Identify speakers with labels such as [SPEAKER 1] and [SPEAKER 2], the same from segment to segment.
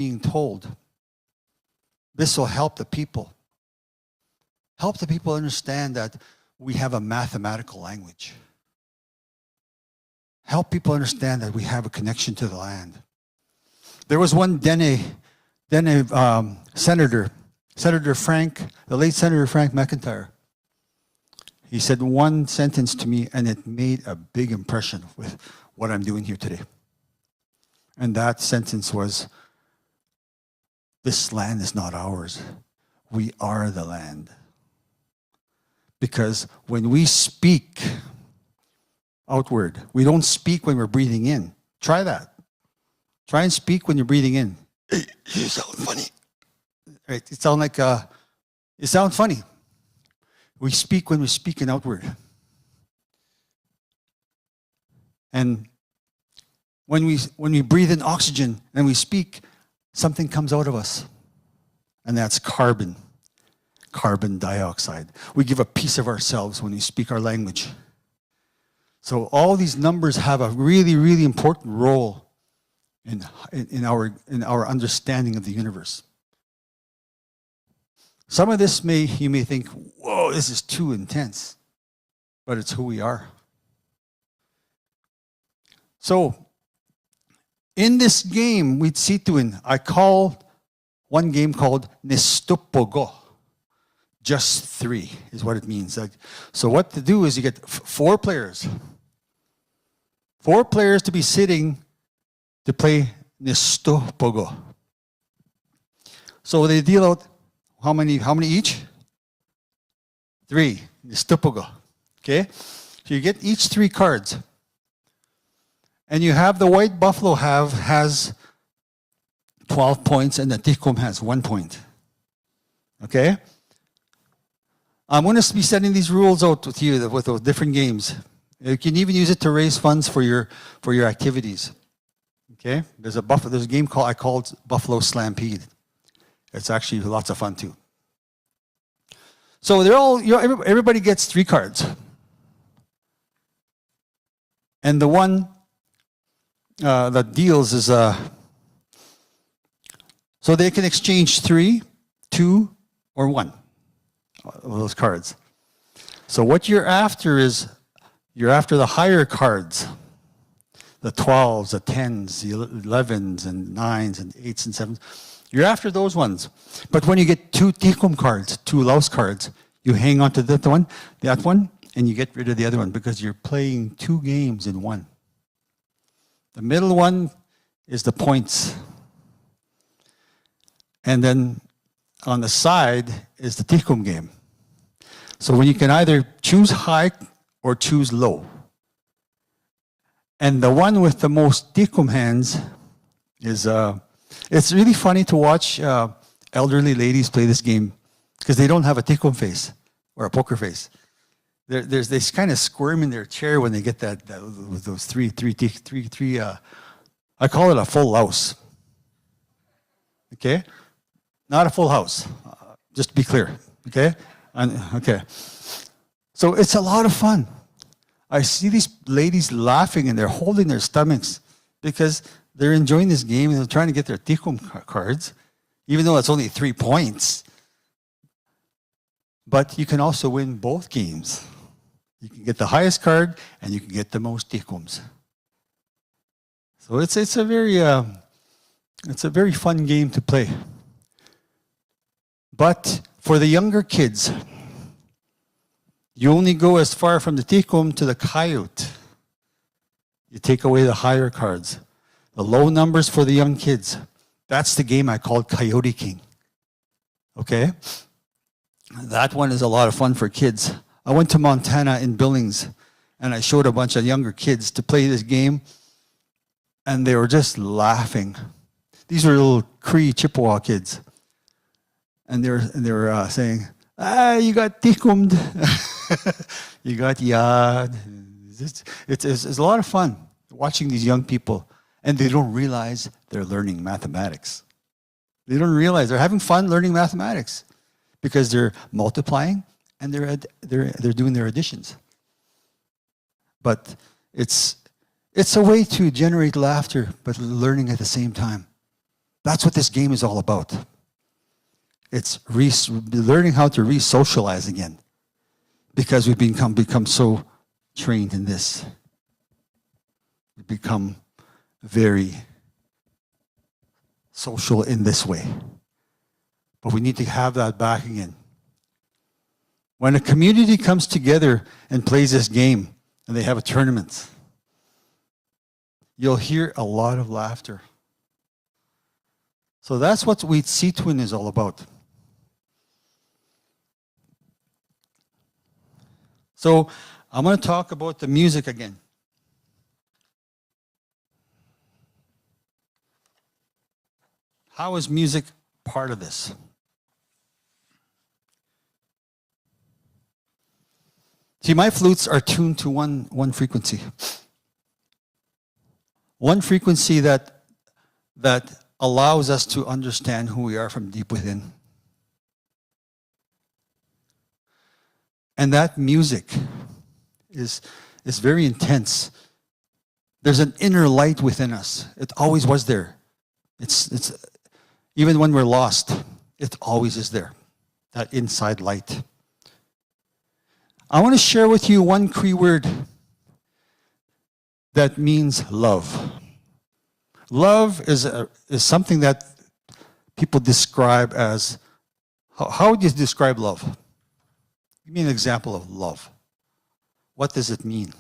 [SPEAKER 1] being told. This will help the people. Help the people understand that we have a mathematical language. Help people understand that we have a connection to the land. There was one Dene senator, the late Senator Frank McIntyre. He said one sentence to me, and it made a big impression with what I'm doing here today. And that sentence was, this land is not ours. We are the land. Because when we speak outward, we don't speak when we're breathing in. Try that. Try and speak when you're breathing in. Hey, you sound funny. Right? It sounds funny. We speak when we're speaking outward. And when we breathe in oxygen and we speak, something comes out of us. And that's carbon dioxide. We give a piece of ourselves when we speak our language. So all these numbers have a really, really important role in our understanding of the universe. Some of this you may think, whoa, this is too intense, but it's who we are. So in this game, weetseetown, I call one game called Nistupogo. Just 3 is what it means. So what to do is you get 4 players. 4 players to be sitting to play Nistupogo. So they deal out how many each? 3. Nistupogo. Okay? So you get each 3 cards. And you have the white buffalo has 12 points and the tikum has 1 point. Okay? I'm going to be sending these rules out with you with those different games. You can even use it to raise funds for your activities. Okay? There's a game I called Buffalo Slampede. It's actually lots of fun too. So everybody gets 3 cards. And the one that deals is so they can exchange 3, 2, or 1 of those cards. So what you're after is the higher cards, the 12s, the 10s, the 11s, and 9s, and 8s, and 7s. You're after those ones. But when you get 2 tikum cards, 2 louse cards, you hang on to that one, and you get rid of the other one because you're playing 2 games in one. The middle one is the points. And then on the side is the tikum game. So when you can either choose high or choose low. And the one with the most tikum hands is, it's really funny to watch elderly ladies play this game because they don't have a tikum face or a poker face. They kind of squirm in their chair when they get with those three. I call it a full louse. Okay? Not a full house, just to be clear, okay? Okay. So it's a lot of fun. I see these ladies laughing and they're holding their stomachs because they're enjoying this game and they're trying to get their tikum cards, even though it's only 3 points. But you can also win both games. You can get the highest card and you can get the most tikums. So it's a very fun game to play. But for the younger kids, you only go as far from the tikum to the coyote. You take away the higher cards. The low numbers for the young kids. That's the game I called Coyote King. Okay? That one is a lot of fun for kids. I went to Montana in Billings, and I showed a bunch of younger kids to play this game, and they were just laughing. These were little Cree Chippewa kids. And they were saying, you got tikumed. You got yad. It's a lot of fun watching these young people, and they don't realize they're learning mathematics. They don't realize they're having fun learning mathematics because they're multiplying and they're doing their additions. But it's a way to generate laughter, but learning at the same time. That's what this game is all about. It's learning how to re-socialize again, because we've become so trained in this. We become very social in this way. But we need to have that back again. When a community comes together and plays this game, and they have a tournament, you'll hear a lot of laughter. So that's what weetseetown is all about. So I'm going to talk about the music again. How is music part of this? See, my flutes are tuned to one frequency. One frequency that allows us to understand who we are from deep within. And that music is very intense. There's an inner light within us. It always was there. It's even when we're lost, it always is there. That inside light. I want to share with you one Cree word that means love. Love is something that people describe as, how would you describe love? Give me an example of love. What does it mean?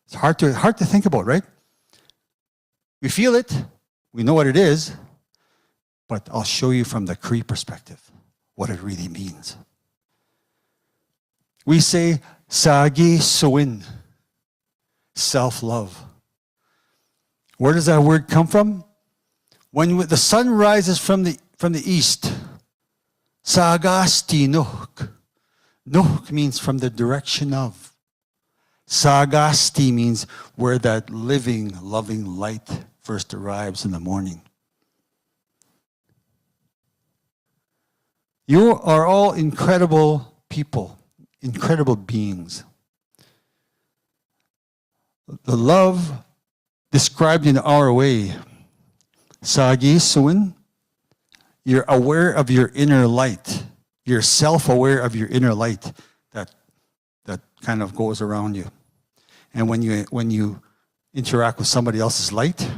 [SPEAKER 1] It's hard to think about, right? We feel it, we know what it is, but I'll show you from the Cree perspective what it really means. We say, Sagi Sowin, self-love. Where does that word come from? When the sun rises from the east, Sagasti Nuh. Nuh means from the direction of. Sagasti means where that living, loving light first arrives in the morning. You are all incredible people, incredible beings. The love described in our way, Sagi Suin, you're aware of your inner light. You're self-aware of your inner light that kind of goes around you. And when you interact with somebody else's light,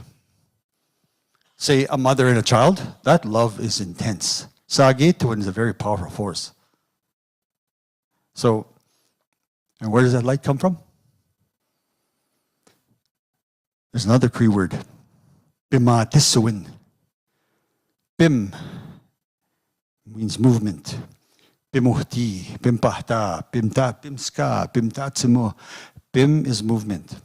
[SPEAKER 1] say a mother and a child, that love is intense. Sagituan is a very powerful force. So, and where does that light come from? There's another Cree word, Bimatisuin. Bim means movement. Bimuhti, bimpahta, bimta, bimska, bimtatsimo. Bim is movement.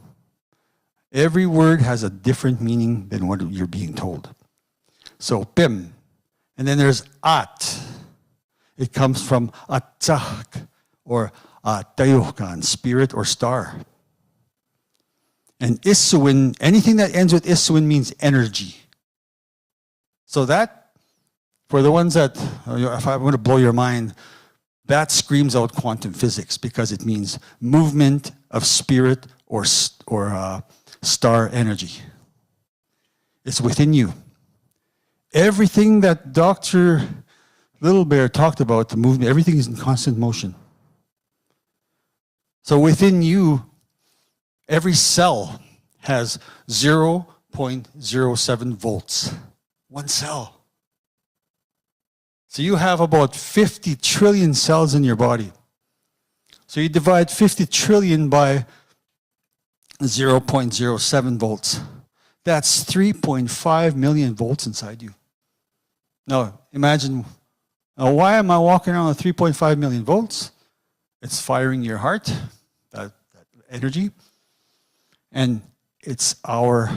[SPEAKER 1] Every word has a different meaning than what you're being told. So bim. And then there's at. It comes from atsak or atayukan, spirit or star. And isuin, anything that ends with isuin means energy. So that, for the ones that, if I'm going to blow your mind, that screams out quantum physics because it means movement of spirit or star energy. It's within you. Everything that Dr. Little Bear talked about, the movement, everything is in constant motion. So within you, every cell has 0.07 volts. One cell. So you have about 50 trillion cells in your body. So you divide 50 trillion by 0.07 volts. That's 3.5 million volts inside you. Now, imagine, why am I walking around with 3.5 million volts? It's firing your heart, that energy, and it's our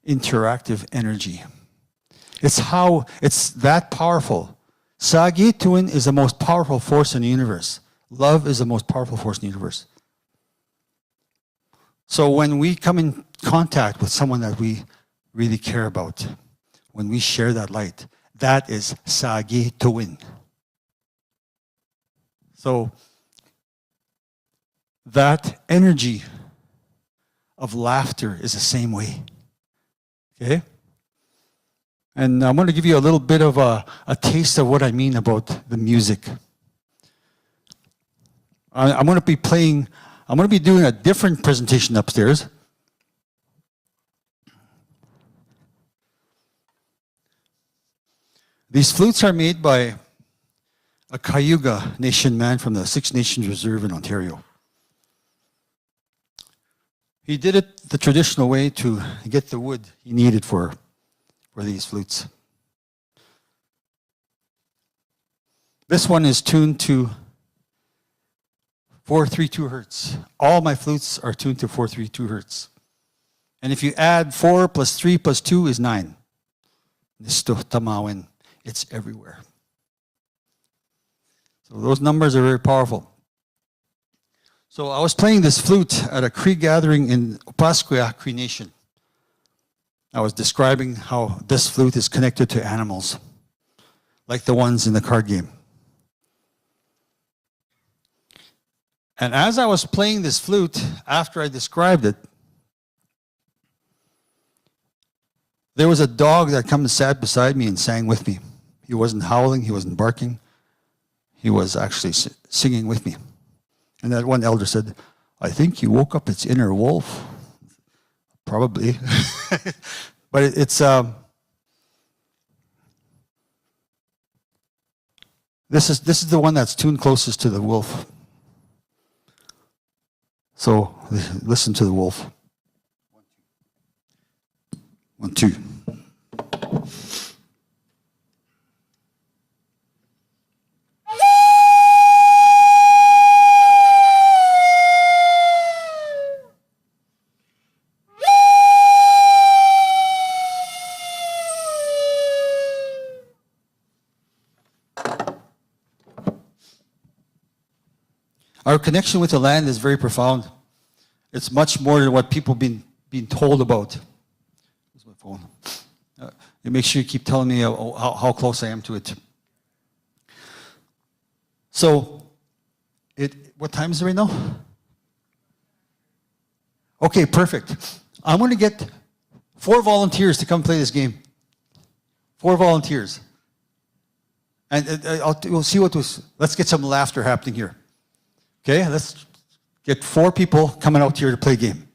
[SPEAKER 1] interactive energy. It's that powerful. Sagituan is the most powerful force in the universe. Love is the most powerful force in the universe. So when we come in contact with someone that we really care about, when we share that light, that is Sagituan. So that energy of laughter is the same way. Okay? And I'm going to give you a little bit of a taste of what I mean about the music. I'm going to be doing a different presentation upstairs. These flutes are made by a Cayuga Nation man from the Six Nations Reserve in Ontario. He did it the traditional way to get the wood he needed for these flutes. This one is tuned to 432 hertz. All my flutes are tuned to 432 hertz. And if you add 4 plus 3 plus 2 is 9. Nisto tamawin. It's everywhere. So those numbers are very powerful. So I was playing this flute at a Cree gathering in Opaskwayak Cree Nation. I was describing how this flute is connected to animals, like the ones in the card game. And as I was playing this flute, after I described it, there was a dog that came and sat beside me and sang with me. He wasn't howling, he wasn't barking. He was actually singing with me. And that one elder said, "I think you woke up its inner wolf." Probably. But it's this is the one that's tuned closest to the wolf. So listen to the wolf. 1, 2. Our connection with the land is very profound. It's much more than what people been told about. Where's my phone? You make sure you keep telling me how close I am to it. So, what time is it right now? Okay, perfect. I'm going to get 4 volunteers to come play this game. 4 volunteers. And we'll see let's get some laughter happening here. Okay, let's get 4 people coming out here to play a game.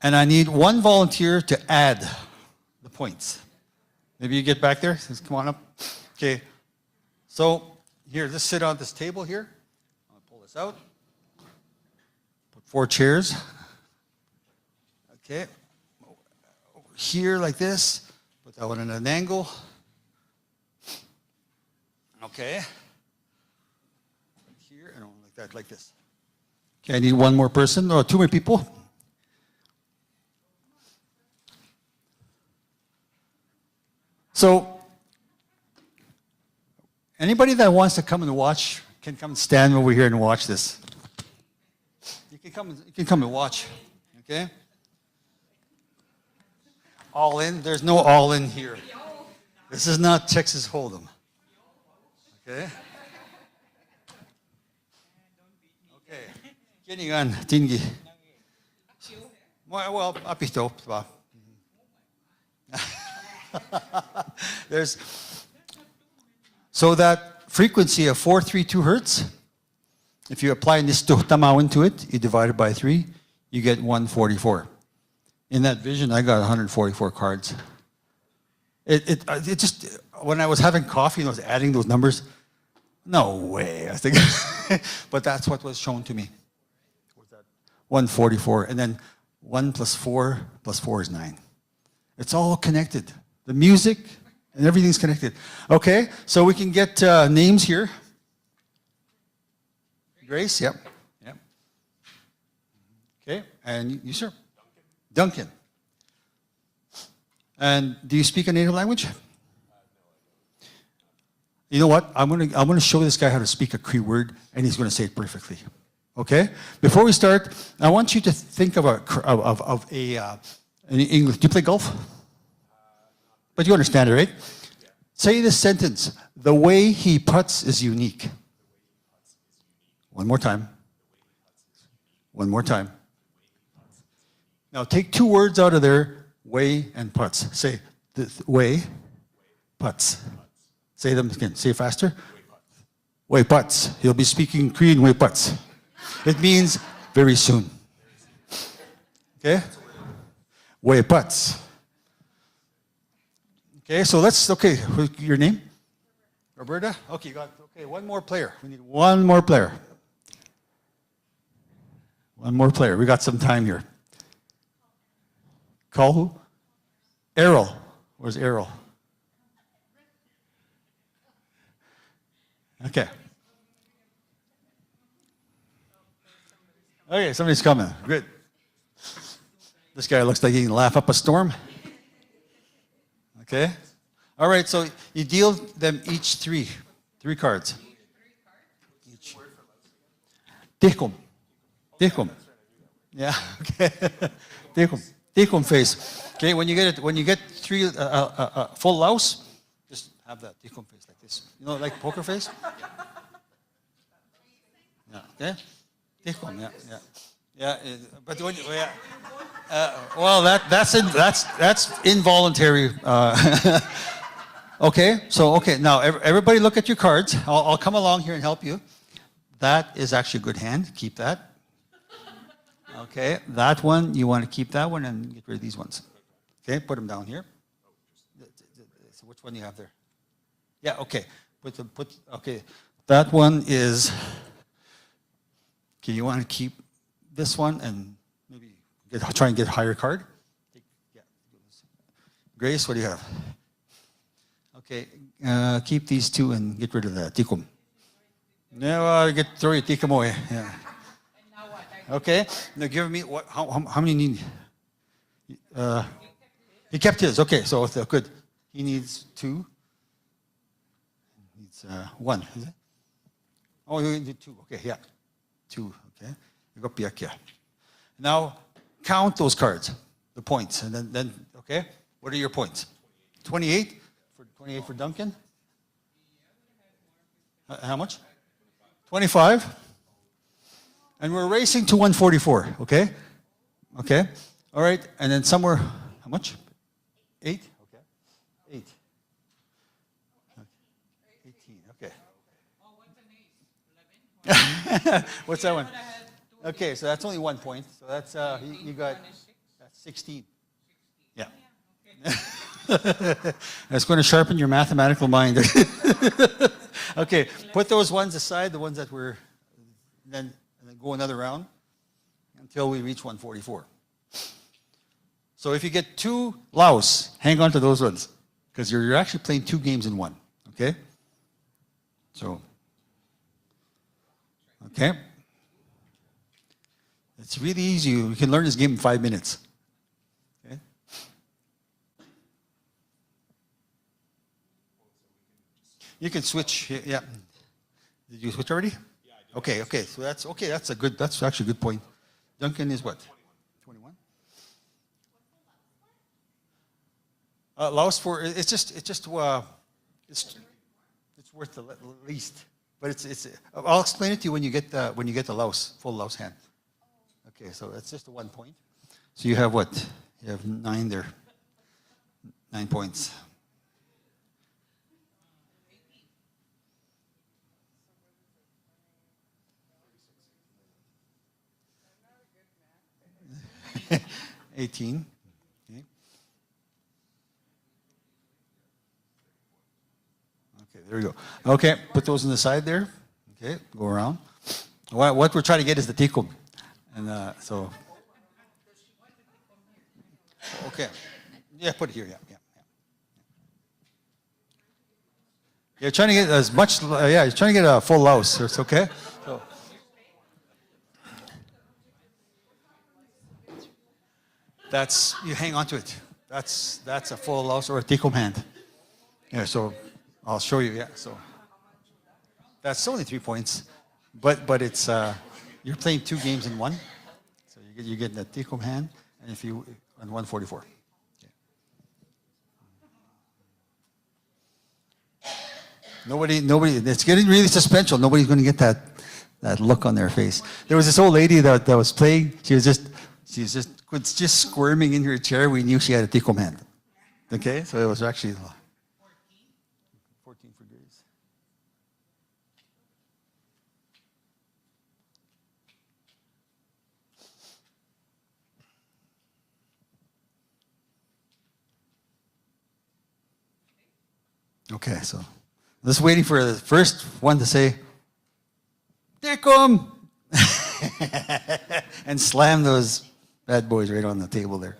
[SPEAKER 1] And I need 1 volunteer to add the points. Maybe you get back there. Come on up. Okay. So here, just sit on this table here. I'll pull this out. Put 4 chairs. Okay. Over here like this. Put that one in an angle. Okay. Here, and like that, like this. Okay, I need 1 more person, or 2 more people. So, anybody that wants to come and watch can come and stand over here and watch this. You can come and watch, okay? All in? There's no all in here. This is not Texas Hold'em. Okay? Okay. Kinigan, tinggi. Well, apito, diba? So that frequency of 432 hertz, if you apply this tamaw into it, you divide it by 3, you get 144. In that vision, I got 144 cards. It just, when I was having coffee and I was adding those numbers, no way, I think. But that's what was shown to me. 144, and then 1 plus 4 plus 4 is 9. It's all connected. The music and everything's connected. Okay, so we can get names here. Grace, yep. Yep. Okay, and you, sir? Duncan. And do you speak a native language? You know what? I'm gonna show this guy how to speak a Cree word, and he's gonna say it perfectly. Okay? Before we start, I want you to think of an English. Do you play golf? But you understand it, right? Say this sentence: the way he putts is unique. One more time. One more time. Now take two words out of there, way and putts. Say way, putts. Say them again. Say it faster. Way putts. He'll be speaking Korean way putts. It means very soon. Okay? Way putts. Okay, so okay, your name? Roberta? Okay, one more player. We need one more player. One more player. We got some time here. Call who? Errol. Where's Errol? Okay. Okay, somebody's coming. Good. This guy looks like he can laugh up a storm. Okay. All right, so you deal them each three cards. Each. Tikom. Tikom. Yeah, okay. Tikom face. Okay, when you get three full louse, just have that tikom face like this. You know, like poker face? Yeah, okay? Tikom, yeah. Yeah, but when well, that's involuntary. Okay, so now everybody look at your cards. I'll come along here and help you. That is actually a good hand. Keep that. Okay, that one you want to keep that one and get rid of these ones. Okay, put them down here. So which one do you have there? Yeah, okay. Okay, that one is. Okay, you want to keep this one and maybe try and get a higher card. Yeah. Grace, what do you have? Okay, keep these two and get rid of the tikum. No, throw your tikum away. Yeah. Okay, now give me how many need? He kept his. Okay, so good. He needs two. He needs one. Is it? Oh, you need two. Okay, yeah. Two, okay. You got Piakia. Now, count those cards, the points, and then okay. What are your points? 28 for Duncan. How much? 25. And we're racing to 144. Okay. Okay. All right. And then somewhere, how much? 8. Okay. 8. 18. Okay. What's that one? Okay, so that's only 1 point. So that's you got that's 16. Yeah. That's going to sharpen your mathematical mind. Okay, put those ones aside, the ones that were, and then go another round until we reach 144. So if you get 2 Laos, hang on to those ones because you're actually playing 2 games in one. Okay. So. Okay. It's really easy. You can learn this game in 5 minutes. Okay. You can switch. Yeah. Did you switch already? Yeah, I did. Okay. So that's okay. That's actually a good point. Duncan is what? 21. Laos for it's worth the least. But it's. I'll explain it to you when you get the Laos full Laos hand. Okay, so that's just a 1 point. So you have what? You have 9 there. 9 points. $18. Okay. Okay, there we go. Okay, put those on the side there. Okay, go around. What we're trying to get is the tikum. And so, okay. Yeah, put it here, yeah. You're trying to get as much, you're trying to get a full louse. It's okay? So. You hang on to it. That's a full louse or a tikum hand. Yeah, so I'll show you, yeah. So that's only 3 points, but it's, you're playing 2 games in one. So you get the tikum hand, and on 144. Okay. Nobody, it's getting really suspenseful. Nobody's going to get that that look on their face. There was this old lady that was playing. She was just squirming in her chair. We knew she had a tikom hand. Okay, so it was actually 14 for Grace. Okay, so just waiting for the first one to say, "Tikom," and slam those bad boys right on the table there.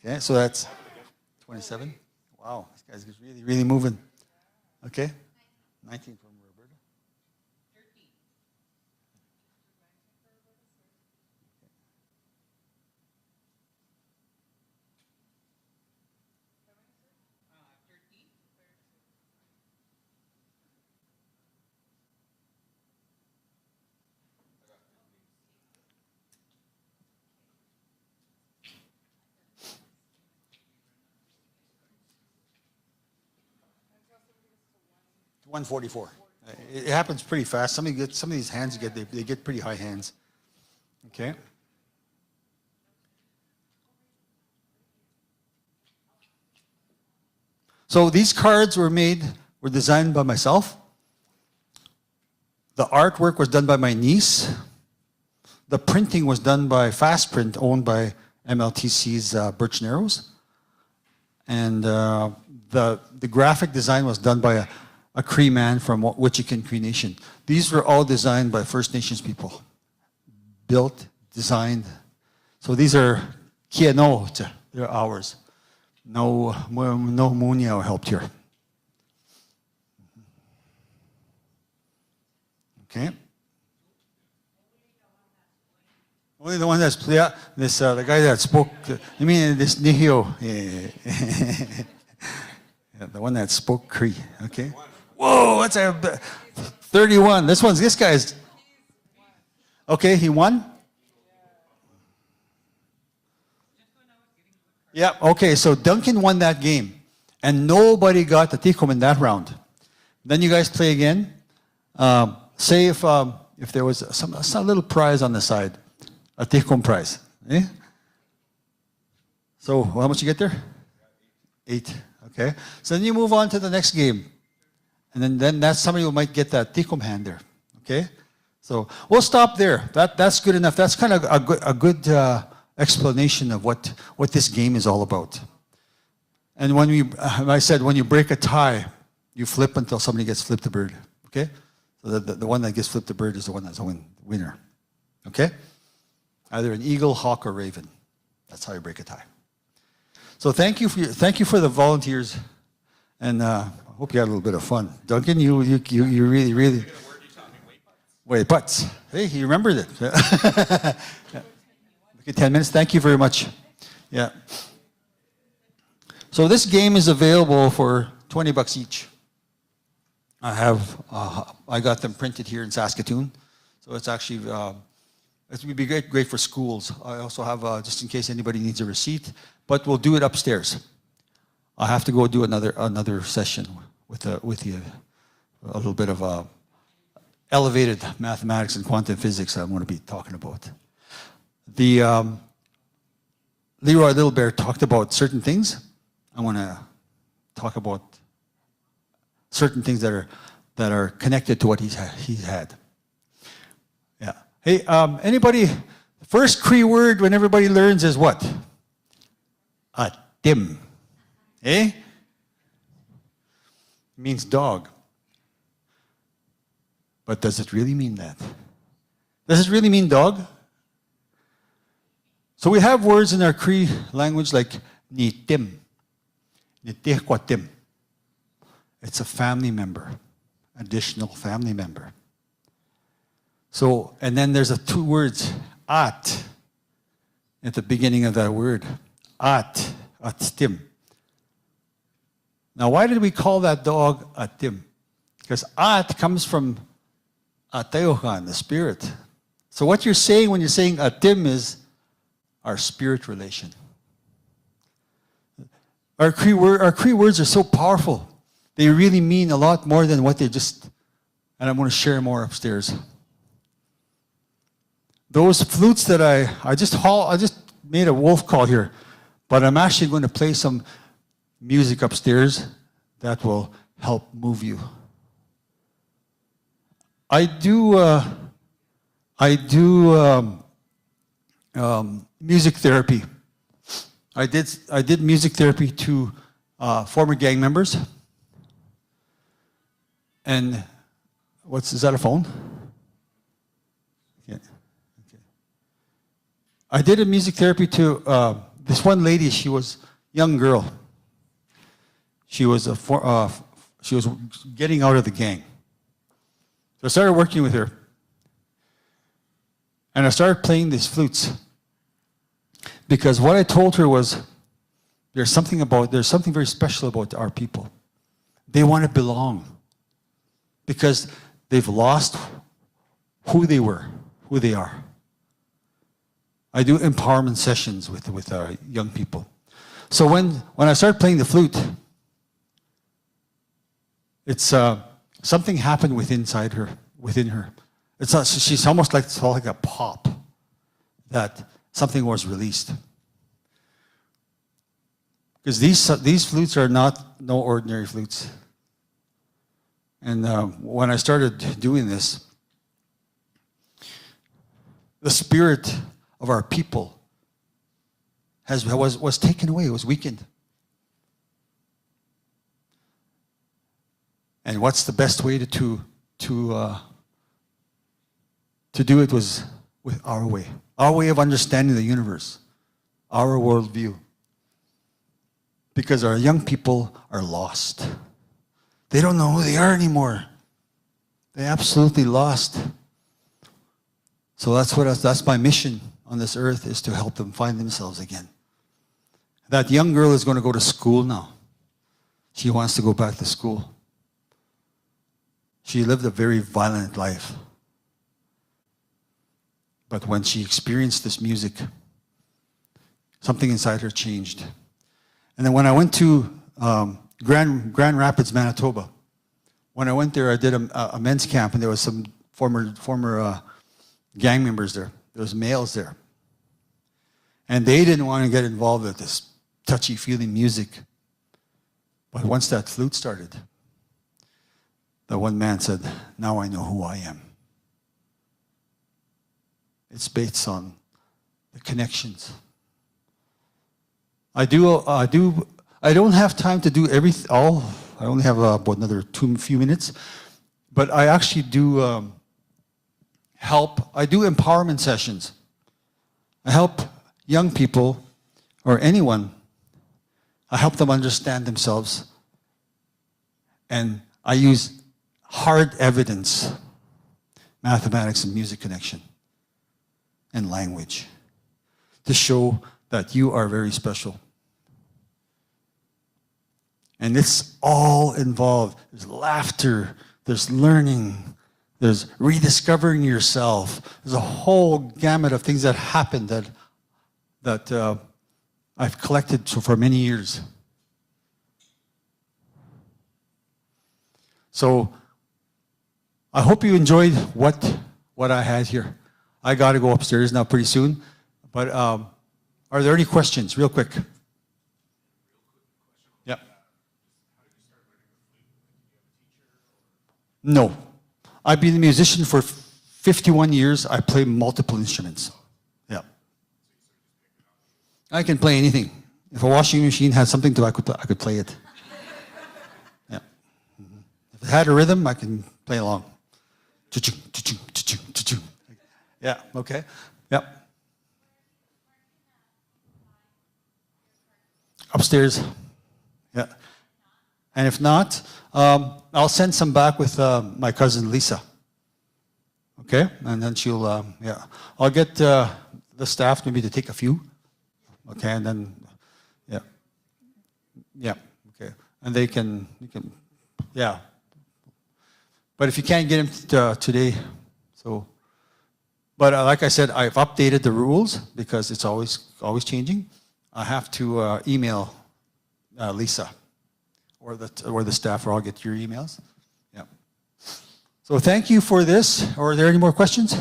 [SPEAKER 1] Okay, so that's 27. Wow, this guy's just really, really moving. Okay, 19 from Roberta. 13. To 144. It happens pretty fast. Some of these hands they get pretty high hands. Okay. So these cards were designed by myself. The artwork was done by my niece. The printing was done by Fast Print, owned by MLTC's Birch Narrows. And the graphic design was done by a Cree man from Wichikan Cree Nation. These were all designed by First Nations people. Built, designed. So these are Kiano, they're ours. No Munya helped here. Okay. Only the one that's, yeah, this, the guy that spoke, I mean, this Nihio. Yeah, the one that spoke Cree, okay. Whoa, that's a 31. This guy's, okay, he won? Yeah, okay, so Duncan won that game. And nobody got the tikom in that round. Then you guys play again. Say if there was some little prize on the side, a tikom prize. Eh? So how much you get there? 8. Okay. So then you move on to the next game. And then that's somebody who might get that tikom hand there. Okay? So we'll stop there. That's good enough. That's kind of a good explanation of what this game is all about. And I said when you break a tie, you flip until somebody gets flipped a bird. Okay? So the one that gets flipped a bird is the one that's the winner. Okay? Either an eagle, hawk, or raven. That's how you break a tie. So thank you for the volunteers, and I hope you had a little bit of fun. Duncan, you really wait putts. Hey, he remembered it. Okay, 10 minutes. Thank you very much. Yeah. So this game is available for $20 each. I got them printed here in Saskatoon, so it's actually it would be great for schools. I also have just in case anybody needs a receipt, but we'll do it upstairs. I have to go do another session with you, a little bit of elevated mathematics and quantum physics I'm going to be talking about. The Leroy Little Bear talked about certain things. I want to talk about certain things that are connected to what he's had. Yeah. Hey, anybody? First Cree word when everybody learns is what? Atim. Eh? It means dog. But does it really mean that? Does it really mean dog? So we have words in our Cree language like nitim, nitihkwatim. It's a family member, additional family member. So, and then there's 2 words, at the beginning of that word. Atim. Now, why did we call that dog atim? Because at comes from atayohan, the spirit. So what you're saying when you're saying atim is our spirit relation. Our Cree words are so powerful. They really mean a lot more than what they just, and I'm going to share more upstairs. Those flutes that I just made a wolf call here, but I'm actually going to play some music upstairs that will help move you. I do music therapy. I did music therapy to former gang members. And is that a phone? Yeah. Okay. I did a music therapy to this one lady. She was a young girl. She was getting out of the gang. So I started working with her. And I started playing these flutes. Because what I told her was, there's something very special about our people. They want to belong. Because they've lost who they were, who they are. I do empowerment sessions with our young people. So when I started playing the flute, it's something happened within her. She's almost like a pop that something was released. Because these flutes are no ordinary flutes. And when I started doing this, the spirit of our people was taken away. It was weakened. And what's the best way to do it was with our way of understanding the universe, our worldview. Because our young people are lost. They don't know who they are anymore. They're absolutely lost. So that's my mission on this earth, is to help them find themselves again. That young girl is going to go to school now. She wants to go back to school. She lived a very violent life. But when she experienced this music, something inside her changed. And then when I went to Grand Rapids, Manitoba, when I went there, I did a men's camp, and there was some former gang members there. There was males there. And they didn't want to get involved with this touchy-feely music. But once that flute started, the one man said, "Now I know who I am." It's based on the connections. I don't have time to do all. I only have about another few minutes. But I actually do help. I do empowerment sessions. I help young people, or anyone. I help them understand themselves. And I use hard evidence, mathematics and music connection, and language, to show that you are very special. And it's all involved. There's laughter, there's learning, there's rediscovering yourself. There's a whole gamut of things that happen that I've collected for many years. So I hope you enjoyed what I had here. I got to go upstairs now pretty soon. But are there any questions, real quick? Yeah. No. I've been a musician for 51 years. I play multiple instruments. Yeah. I can play anything. If a washing machine had something to, I could play it. Yeah. If it had a rhythm, I can play along. Yeah, okay. Yep. Upstairs. Yeah. And if not, I'll send some back with my cousin Lisa. Okay? And then she'll, yeah. I'll get the staff maybe to take a few. Okay, and then, yeah. Yeah, okay. And you can, yeah. But if you can't get him today, so. But like I said, I've updated the rules because it's always changing. I have to email Lisa or the staff, or I'll get your emails. Yeah. So thank you for this. Or are there any more questions?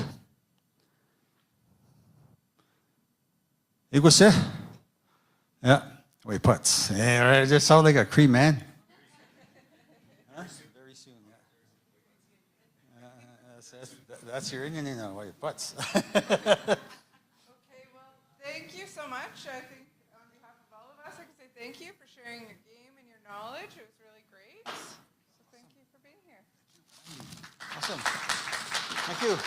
[SPEAKER 1] Igose? Yeah. Wait, putts. Yeah, it just sounds like a Cree man. Huh? Very soon, yeah. That's your Indian, you know. Wait, putts.
[SPEAKER 2] Okay, well, thank you so much. I think on behalf of all of us, I can say thank you for sharing your game and your knowledge. It was really great. So thank you for being here.
[SPEAKER 1] Awesome. Thank you.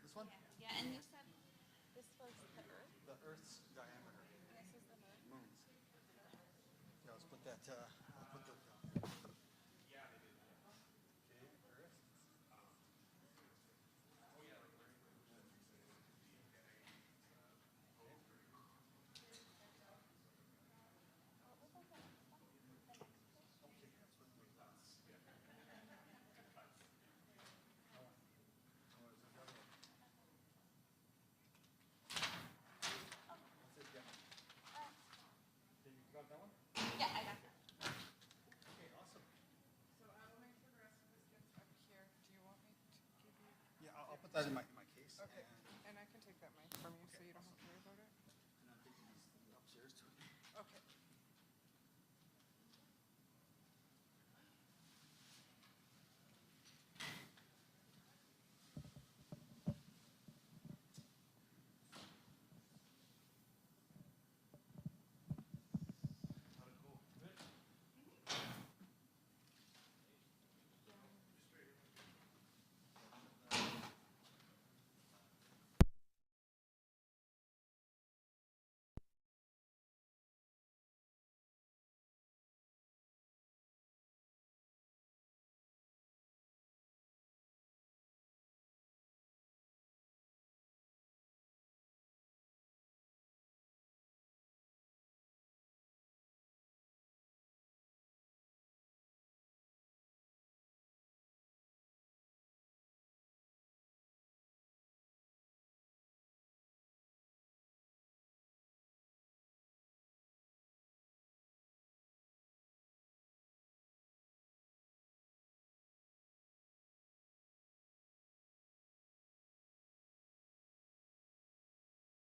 [SPEAKER 1] This one?
[SPEAKER 3] Yeah, and you said this was the Earth?
[SPEAKER 1] The Earth's diameter.
[SPEAKER 3] This is the moon?
[SPEAKER 1] Moons. Yeah, let's put that. I'll put the.
[SPEAKER 3] Yeah, I got that.
[SPEAKER 1] Okay, awesome.
[SPEAKER 2] So I will make sure the rest of this gets up here. Do you want me to give you?
[SPEAKER 1] Yeah, I'll put that in my case.
[SPEAKER 2] Okay, and I can take that mic from you so you don't have to worry about it.
[SPEAKER 1] And I'm taking these upstairs too.
[SPEAKER 2] Okay.